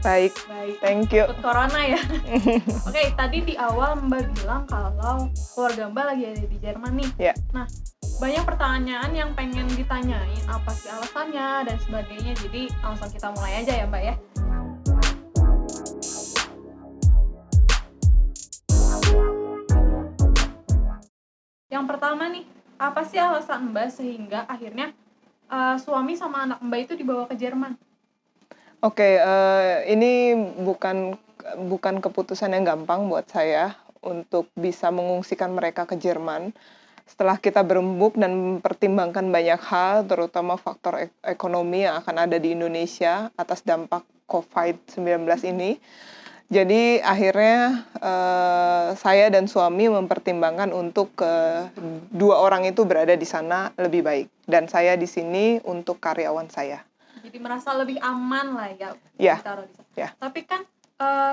Baik, Baik, thank you. takut corona ya. Oke, tadi di awal Mbak bilang kalau keluarga Mbak lagi ada di Jerman nih. Ya. Nah, banyak pertanyaan yang pengen ditanyain, apa sih alasannya dan sebagainya. Jadi langsung kita mulai aja ya Mbak ya. Yang pertama nih, apa sih alasan Mbak sehingga akhirnya suami sama anak Mbak itu dibawa ke Jerman? Oke, ini bukan keputusan yang gampang buat saya untuk bisa mengungsikan mereka ke Jerman. Setelah kita berembuk dan mempertimbangkan banyak hal, terutama faktor ekonomi yang akan ada di Indonesia atas dampak COVID-19 ini. Jadi akhirnya saya dan suami mempertimbangkan untuk dua orang itu berada di sana lebih baik. Dan saya di sini untuk karyawan saya. Jadi merasa lebih aman lah ya, Ya. ditaruh di sana. Ya. Tapi kan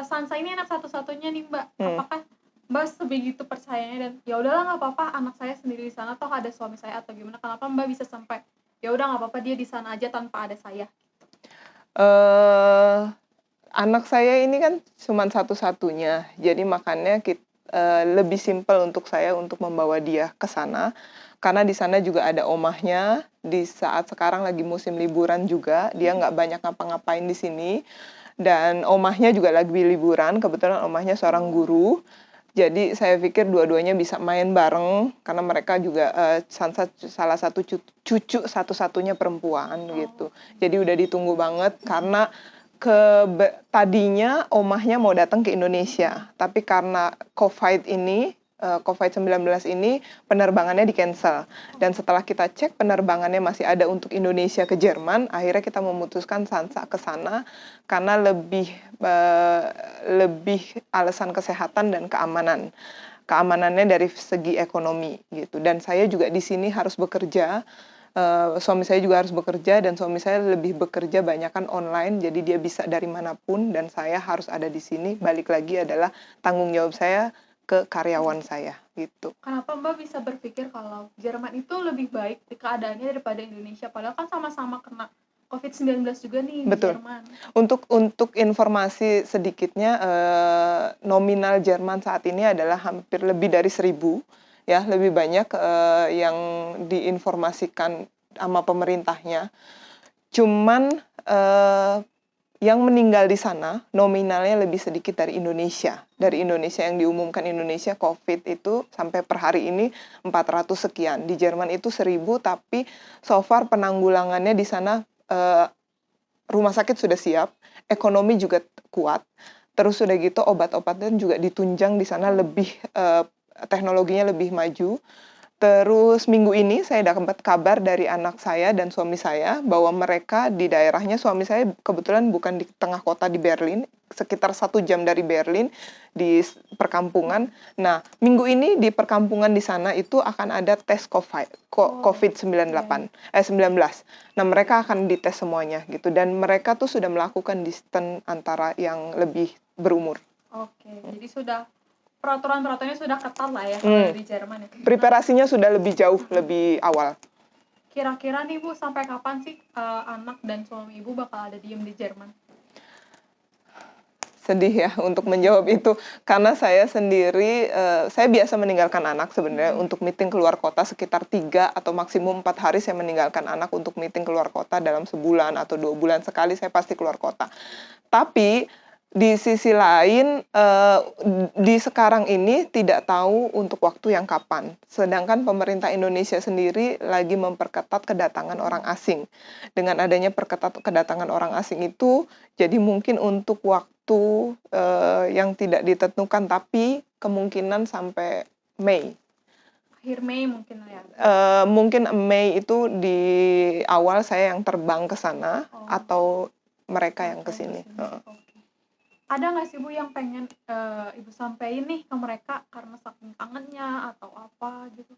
Sansa ini anak satu-satunya nih Mbak. Apakah Mbak sebegitu percayanya dan ya udahlah nggak apa-apa anak saya sendiri di sana, toh ada suami saya atau gimana? Kenapa Mbak bisa sampai ya udah nggak apa-apa dia di sana aja tanpa ada saya? Anak saya ini kan cuma satu-satunya, jadi makanya lebih simpel untuk saya untuk membawa dia ke sana. Karena di sana juga ada omahnya, di saat sekarang lagi musim liburan juga, dia nggak banyak ngapa-ngapain di sini. Dan omahnya juga lagi liburan, kebetulan omahnya seorang guru. Jadi saya pikir dua-duanya bisa main bareng, karena mereka juga Sansa salah satu cucu satu-satunya perempuan gitu. Jadi udah ditunggu banget, karena tadinya omahnya mau datang ke Indonesia, tapi karena COVID-19 ini penerbangannya di-cancel. Dan setelah kita cek penerbangannya masih ada untuk Indonesia ke Jerman, akhirnya kita memutuskan Sansa ke sana karena lebih alasan kesehatan dan keamanan. Keamanannya dari segi ekonomi gitu. Dan saya juga di sini harus bekerja. Suami saya juga harus bekerja dan suami saya lebih bekerja banyakan online, jadi dia bisa dari manapun dan saya harus ada di sini. Balik lagi adalah tanggung jawab saya ke karyawan saya gitu. Kenapa Mbak bisa berpikir kalau Jerman itu lebih baik di keadaannya daripada Indonesia? Padahal kan sama-sama kena COVID-19 juga nih. Betul. Di Jerman. Untuk informasi sedikitnya, nominal Jerman saat ini adalah hampir lebih dari 1.000. Ya, lebih banyak yang diinformasikan sama pemerintahnya. Cuman yang meninggal di sana nominalnya lebih sedikit dari Indonesia. Dari Indonesia yang diumumkan Indonesia COVID itu sampai per hari ini 400 sekian. Di Jerman itu 1.000, tapi so far penanggulangannya di sana rumah sakit sudah siap, ekonomi juga kuat. Terus udah gitu obat-obatan juga ditunjang di sana lebih teknologinya lebih maju. Terus minggu ini saya dapat kabar dari anak saya dan suami saya bahwa mereka di daerahnya, suami saya kebetulan bukan di tengah kota di Berlin, sekitar 1 jam dari Berlin di perkampungan. Nah, minggu ini di perkampungan di sana itu akan ada tes COVID-19. Nah, mereka akan dites semuanya gitu dan mereka tuh sudah melakukan distance antara yang lebih berumur. Oke, jadi sudah peraturan-peraturannya sudah ketat lah ya kalau di Jerman itu. Preparasinya sudah lebih jauh, lebih awal. Kira-kira nih Bu, sampai kapan sih anak dan suami Ibu bakal ada diem di Jerman? Sedih ya untuk menjawab itu, karena saya sendiri, saya biasa meninggalkan anak sebenarnya untuk meeting keluar kota sekitar 3 atau maksimum 4 hari saya meninggalkan anak untuk meeting keluar kota dalam sebulan atau 2 bulan sekali saya pasti keluar kota. Tapi di sisi lain, di sekarang ini tidak tahu untuk waktu yang kapan. Sedangkan pemerintah Indonesia sendiri lagi memperketat kedatangan orang asing. Dengan adanya perketat kedatangan orang asing itu, jadi mungkin untuk waktu yang tidak ditentukan, tapi kemungkinan sampai Mei. Akhir Mei mungkin lah ya? Mungkin Mei itu di awal saya yang terbang ke sana, atau mereka yang ke sini. Ada nggak sih Bu yang pengen Ibu sampaikan nih ke mereka karena saking kangennya atau apa gitu?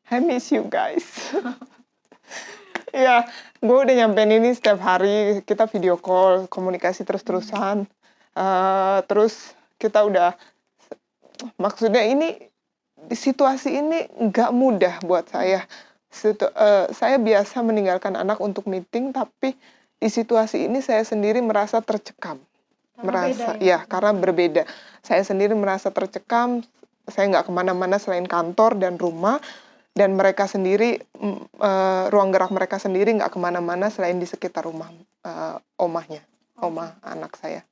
I miss you guys. Ya, gue udah nyampein ini setiap hari, kita video call, komunikasi terus-terusan. Terus kita udah, maksudnya ini, situasi ini nggak mudah buat saya. Saya biasa meninggalkan anak untuk meeting, tapi di situasi ini saya sendiri merasa tercekam. Karena beda Karena berbeda. Saya sendiri merasa tercekam, saya nggak kemana-mana selain kantor dan rumah, dan mereka sendiri, ruang gerak mereka sendiri nggak kemana-mana selain di sekitar rumah, omahnya, omah anak saya.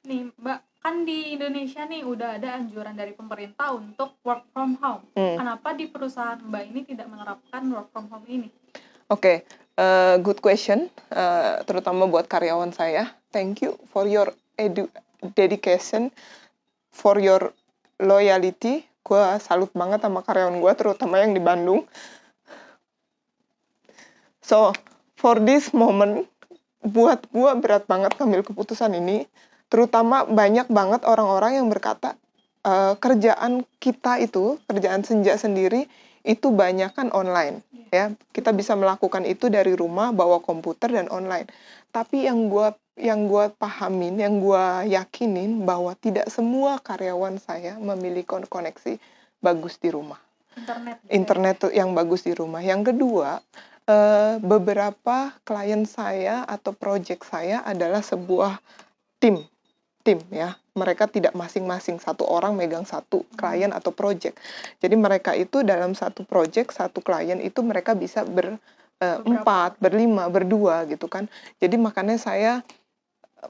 Nih Mbak, kan di Indonesia nih udah ada anjuran dari pemerintah untuk work from home. Kenapa di perusahaan Mbak ini tidak menerapkan work from home ini? Oke, good question, terutama buat karyawan saya. Thank you for your dedication, for your loyalty. Gue salut banget sama karyawan gue, terutama yang di Bandung. So, for this moment, buat gue berat banget ngambil keputusan ini. Terutama banyak banget orang-orang yang berkata, kerjaan kita itu, kerjaan Senja sendiri, itu banyak kan online. Ya, kita bisa melakukan itu dari rumah, bawa komputer dan online. Tapi yang gue pahamin, yang gue yakinin bahwa tidak semua karyawan saya memiliki koneksi bagus di rumah. Internet yang bagus di rumah. Yang kedua, beberapa klien saya atau project saya adalah sebuah tim ya. Mereka tidak masing-masing satu orang megang satu klien atau project. Jadi mereka itu dalam satu project, satu klien itu mereka bisa berempat, berlima, berdua gitu kan. Jadi makanya saya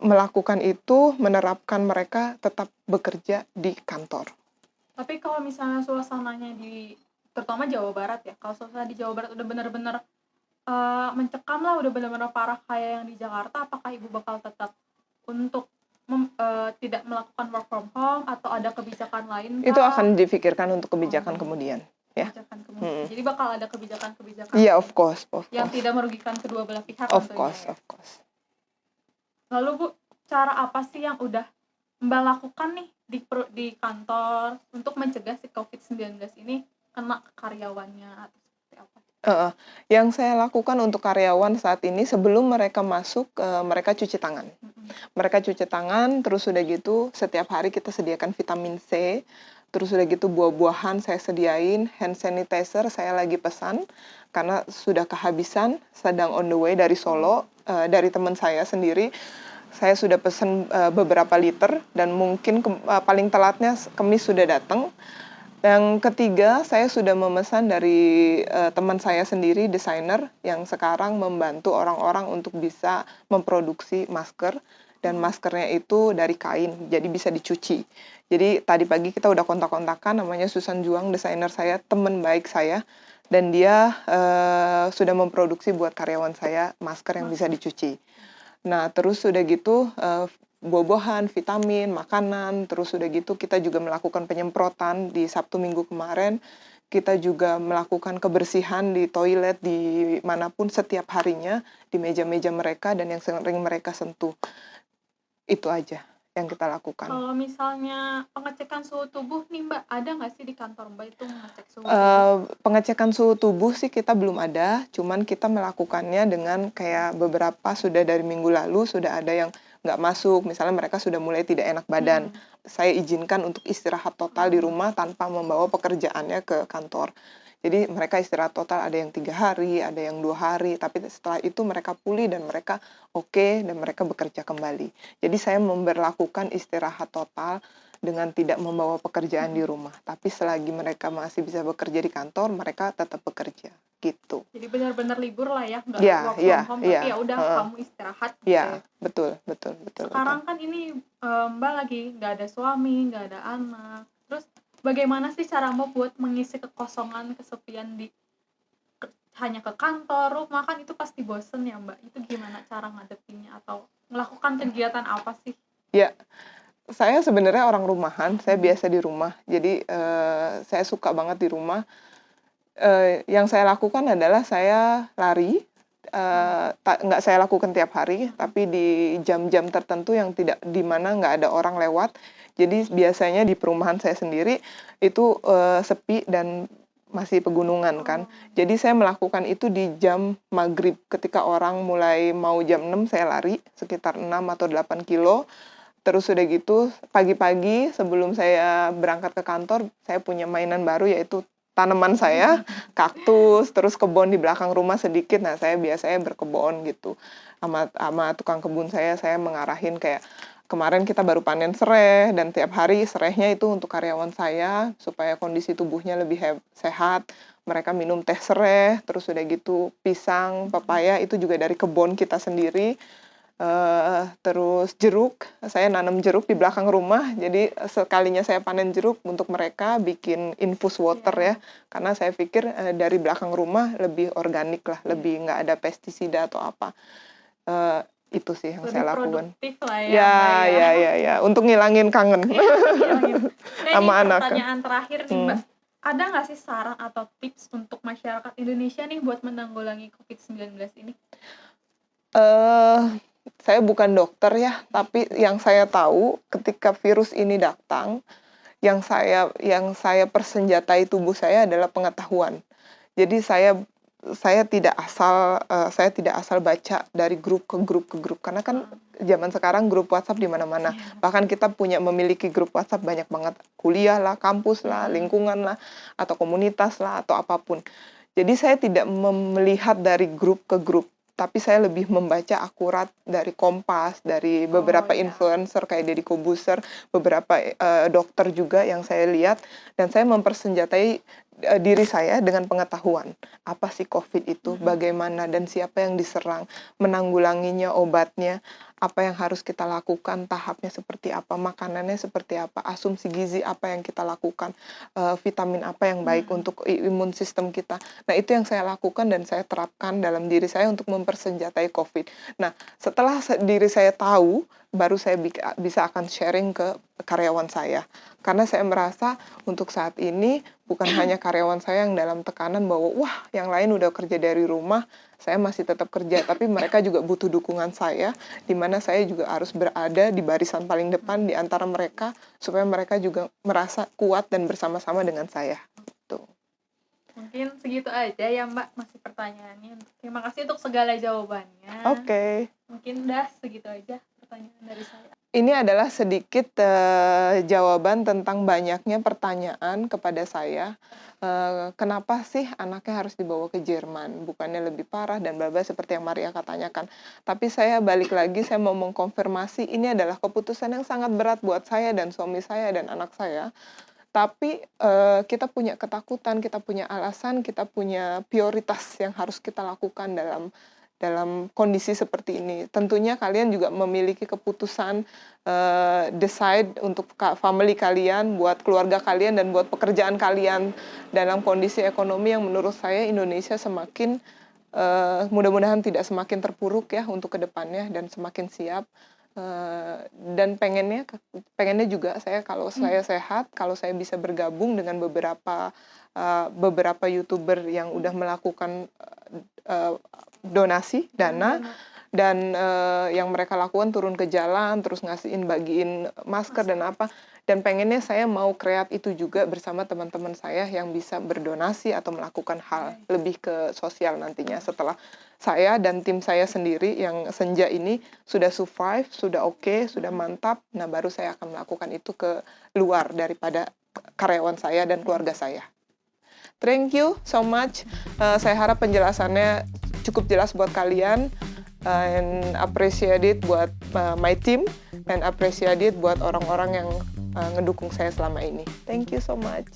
melakukan itu, menerapkan mereka tetap bekerja di kantor. Tapi kalau misalnya suasananya terutama Jawa Barat ya, kalau suasana di Jawa Barat udah benar-benar mencekam lah, udah benar-benar parah kayak yang di Jakarta, apakah Ibu bakal tetap untuk tidak melakukan work from home atau ada kebijakan lain? Itu akan dipikirkan untuk kebijakan kemudian. Kebijakan kemudian. Jadi bakal ada kebijakan-kebijakan of course. yang tidak merugikan kedua belah pihak. Of course. Lalu Bu, cara apa sih yang udah Mbak lakukan nih di kantor untuk mencegah si COVID-19 ini kena ke karyawannya atau seperti apa? Yang saya lakukan untuk karyawan saat ini, sebelum mereka masuk, mereka cuci tangan. Mereka cuci tangan, terus udah gitu setiap hari kita sediakan vitamin C, terus udah gitu buah-buahan saya sediain, hand sanitizer saya lagi pesan, karena sudah kehabisan, sedang on the way dari Solo, dari teman saya sendiri. Saya sudah pesan beberapa liter, dan mungkin paling telatnya Kamis sudah datang. Yang ketiga, saya sudah memesan dari teman saya sendiri, desainer, yang sekarang membantu orang-orang untuk bisa memproduksi masker, dan maskernya itu dari kain, jadi bisa dicuci. Jadi tadi pagi kita udah kontak-kontakan, namanya Susan Juang, desainer saya, teman baik saya, dan dia sudah memproduksi buat karyawan saya masker yang bisa dicuci. Nah, terus udah gitu, buah-buahan, vitamin, makanan, terus udah gitu kita juga melakukan penyemprotan di Sabtu Minggu kemarin. Kita juga melakukan kebersihan di toilet, di manapun setiap harinya, di meja-meja mereka dan yang sering mereka sentuh. Itu aja yang kita lakukan. Kalau misalnya pengecekan suhu tubuh nih Mbak, ada nggak sih di kantor Mbak itu mengecek suhu tubuh? Pengecekan suhu tubuh sih kita belum ada, cuman kita melakukannya dengan kayak beberapa sudah dari minggu lalu, sudah ada yang nggak masuk, misalnya mereka sudah mulai tidak enak badan. Saya izinkan untuk istirahat total di rumah tanpa membawa pekerjaannya ke kantor. Jadi mereka istirahat total, ada yang 3 hari, ada yang 2 hari, tapi setelah itu mereka pulih dan mereka oke, dan mereka bekerja kembali. Jadi saya memberlakukan istirahat total dengan tidak membawa pekerjaan di rumah. Tapi selagi mereka masih bisa bekerja di kantor, mereka tetap bekerja, gitu. Jadi benar-benar libur lah ya, nggak work from home, tapi ya udah kamu istirahat gitu ya. Betul. Sekarang kan ini Mbak lagi nggak ada suami, nggak ada anak. Terus bagaimana sih caramu buat mengisi kekosongan, kesepian hanya ke kantor, rumah, kan itu pasti bosen ya Mbak. Itu gimana cara ngadepinnya atau melakukan kegiatan apa sih? Ya, saya sebenarnya orang rumahan, saya biasa di rumah. Jadi saya suka banget di rumah. Yang saya lakukan adalah saya lari. Nggak saya lakukan tiap hari, tapi di jam-jam tertentu yang di mana nggak ada orang lewat. Jadi biasanya di perumahan saya sendiri itu sepi dan masih pegunungan kan. Jadi saya melakukan itu di jam maghrib, ketika orang mulai mau jam 6 saya lari sekitar 6 atau 8 kilo. Terus udah gitu pagi-pagi sebelum saya berangkat ke kantor, saya punya mainan baru yaitu tanaman saya, kaktus, terus kebun di belakang rumah sedikit. Nah, saya biasanya berkebun gitu. Sama tukang kebun saya mengarahin kayak kemarin kita baru panen sereh dan tiap hari serehnya itu untuk karyawan saya supaya kondisi tubuhnya lebih sehat. Mereka minum teh sereh, terus udah gitu pisang, pepaya itu juga dari kebun kita sendiri. Terus jeruk, saya nanam jeruk di belakang rumah, jadi sekalinya saya panen jeruk untuk mereka bikin infus water ya, karena saya pikir dari belakang rumah lebih organik lah, lebih nggak ada pestisida atau apa. Itu sih yang saya Lebih lakukan. produktif lah ya, Mbak, ya. Ya, untuk ngilangin kangen Ngilangin. Nah, ini sama anak. pertanyaan terakhir nih, Mbak. Ada nggak sih saran atau tips untuk masyarakat Indonesia nih buat menanggulangi COVID-19 ini? Saya bukan dokter ya, tapi yang saya tahu ketika virus ini datang, yang saya persenjatai tubuh saya adalah pengetahuan. Jadi saya tidak asal baca dari grup ke grup karena kan zaman sekarang grup WhatsApp di mana-mana. Bahkan kita memiliki grup WhatsApp banyak banget, kuliah lah, kampus lah, lingkungan lah, atau komunitas lah, atau apapun. Jadi saya tidak melihat dari grup ke grup, tapi saya lebih membaca akurat dari Kompas, dari beberapa influencer kayak Deddy Kobuser, beberapa dokter juga yang saya lihat, dan saya mempersenjatai diri saya dengan pengetahuan. Apa sih COVID itu, bagaimana, dan siapa yang diserang, menanggulanginya, obatnya, apa yang harus kita lakukan, tahapnya seperti apa, makanannya seperti apa, asumsi gizi apa yang kita lakukan, vitamin apa yang baik untuk imun sistem kita. Nah, itu yang saya lakukan dan saya terapkan dalam diri saya untuk mempersenjatai COVID. Nah, setelah diri saya tahu, baru saya bisa akan sharing ke karyawan saya. Karena saya merasa untuk saat ini bukan hanya karyawan saya yang dalam tekanan bahwa wah yang lain udah kerja dari rumah, saya masih tetap kerja, tapi mereka juga butuh dukungan saya, di mana saya juga harus berada di barisan paling depan di antara mereka, supaya mereka juga merasa kuat dan bersama-sama dengan saya. Tuh. Mungkin segitu aja ya, Mbak, masih pertanyaannya. Terima kasih untuk segala jawabannya. Oke. Mungkin udah segitu aja pertanyaan dari saya. Ini adalah sedikit jawaban tentang banyaknya pertanyaan kepada saya. Kenapa sih anaknya harus dibawa ke Jerman? Bukannya lebih parah dan bla bla seperti yang Maria tanyakan. Tapi saya balik lagi, saya mau mengkonfirmasi ini adalah keputusan yang sangat berat buat saya dan suami saya dan anak saya. Tapi kita punya ketakutan, kita punya alasan, kita punya prioritas yang harus kita lakukan dalam kondisi seperti ini. Tentunya kalian juga memiliki keputusan decide untuk family kalian, buat keluarga kalian, dan buat pekerjaan kalian dalam kondisi ekonomi yang menurut saya Indonesia semakin mudah-mudahan tidak semakin terpuruk ya untuk kedepannya dan semakin siap. Dan pengennya juga kalau saya sehat, kalau saya bisa bergabung dengan beberapa YouTuber yang udah melakukan donasi dana dan yang mereka lakukan turun ke jalan terus bagiin masker dan apa, dan pengennya saya mau create itu juga bersama teman-teman saya yang bisa berdonasi atau melakukan hal lebih ke sosial nantinya setelah saya dan tim saya sendiri yang Senja ini sudah survive, sudah oke, sudah mantap. Nah, baru saya akan melakukan itu ke luar daripada karyawan saya dan keluarga saya. Thank you so much. Saya harap penjelasannya cukup jelas buat kalian. And appreciate it buat my team. And appreciate it buat orang-orang yang ngedukung saya selama ini. Thank you so much.